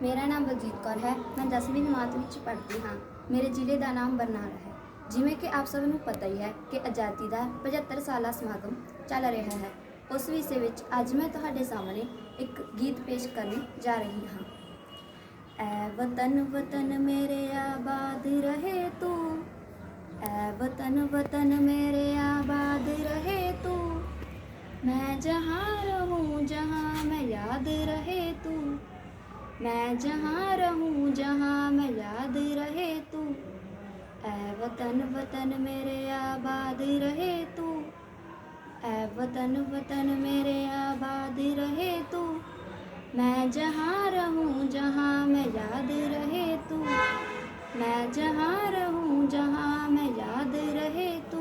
ਮੇਰਾ ਨਾਮ ਬਲਜੀਤ ਕੌਰ ਹੈ। ਮੈਂ 10ਵੀਂ ਜਮਾਤ ਵਿੱਚ ਪੜ੍ਹਦੀ ਹਾਂ। ਮੇਰੇ ਜ਼ਿਲ੍ਹੇ ਦਾ ਨਾਮ ਬਰਨਾਲਾ ਹੈ। ਜਿਵੇਂ ਕਿ ਆਪ ਸਭ ਨੂੰ ਪਤਾ ਹੀ ਹੈ ਕਿ ਆਜ਼ਾਦੀ ਦਾ 75 ਸਾਲਾ ਸਮਾਗਮ ਚੱਲ ਰਿਹਾ ਹੈ। ਉਸ ਵਿਸ਼ੇ ਵਿੱਚ ਅੱਜ ਮੈਂ ਤੁਹਾਡੇ ਸਾਹਮਣੇ ਇੱਕ ਗੀਤ ਪੇਸ਼ ਕਰਨ ਜਾ ਰਹੀ ਹਾਂ। ਐ ਵਤਨ ਵਤਨ ਮੇਰੇ ਆਬਾਦ ਰਹੇ ਤੂੰ, ਐ ਵਤਨ ਵਤਨ ਮੇਰੇ आबाद रहे तू, मैं जहाँ रहूँ जहाँ मैं याद रहे तू, मैं जहाँ रहूँ जहाँ मैं याद रहे तू, ऐ वतन वतन मेरे आबाद रहे तू, ऐ वतन वतन मेरे आबाद रहे तू, मैं जहाँ रहूँ जहाँ मैं याद रहे तू, मैं जहाँ रहूँ जहाँ मैं याद रहे तू,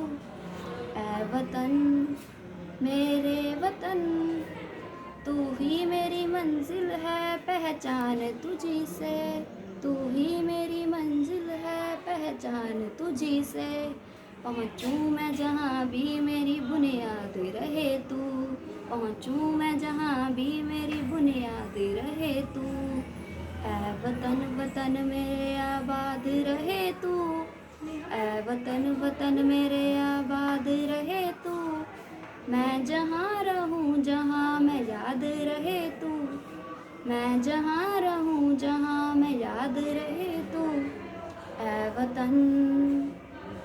ऐ वतन मेरे वतन, तू ही मेरी मंजिल है पहचान तुझी से, तू ही मेरी मंजिल है पहचान तुझी से, पहुँचूँ मैं जहाँ भी मेरी बुनियाद रहे तू, पहुँचूँ मैं जहाँ भी मेरी बुनियाद रहे तू, ऐ वतन वतन मेरे आबाद रहे तू, ऐ वतन वतन मेरे आबाद रहे तू, मैं जहाँ रहूँ जहाँ मैं याद रहे तू, मैं जहाँ रहूँ जहाँ मैं याद रहे तू, ऐ वतन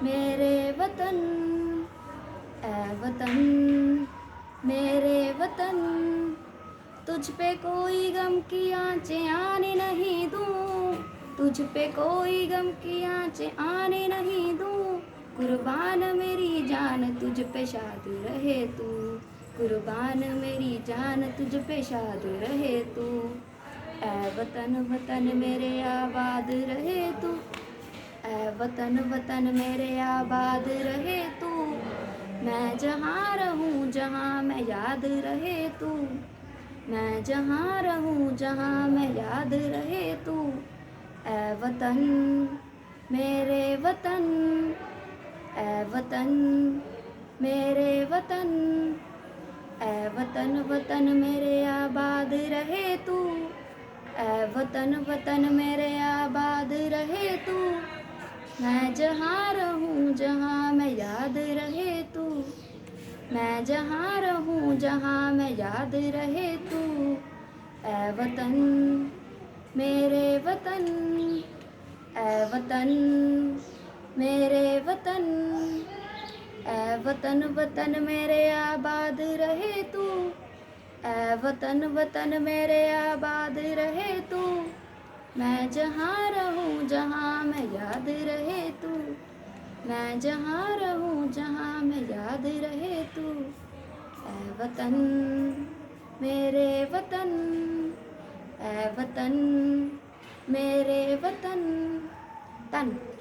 मेरे वतन, ऐ वतन मेरे वतन, तुझ पे कोई गम की आँचें आने नहीं दूँ, तुझ पे कोई गम की आँचें आने नहीं दूँ, कुर्बान मेरी जान तुझ पे शाद रहे तू, कुर्बान मेरी जान तुझ पे शाद रहे तू, ऐ वतन वतन मेरे आबाद रहे तू, ऐ वतन वतन मेरे आबाद रहे तू, मैं जहाँ रहूँ जहाँ मैं याद रहे तू, मैं जहाँ रहूँ जहाँ मैं याद रहे तू, ऐ वतन मेरे वतन, ऐ वतन मेरे वतन, ऐ वतन वतन मेरे आबाद रहे तू, ऐ वतन वतन मेरे आबाद रहे तू, मैं जहाँ रहूँ जहाँ मैं याद रहे तू, मैं जहाँ रहूँ जहाँ मैं याद रहे तू, ऐ वतन मेरे वतन, ऐ वतन मेरे वतन, ऐ वतन वतन मेरे आबाद रहे तू, ऐ वतन वतन मेरे आबाद रहे तू, मैं जहाँ रहूँ जहाँ मैं याद रहे तू, मैं जहाँ रहूँ जहाँ मैं याद रहे तू, ऐ वतन मेरे वतन, ऐ वतन मेरे वतन। धन्यवाद।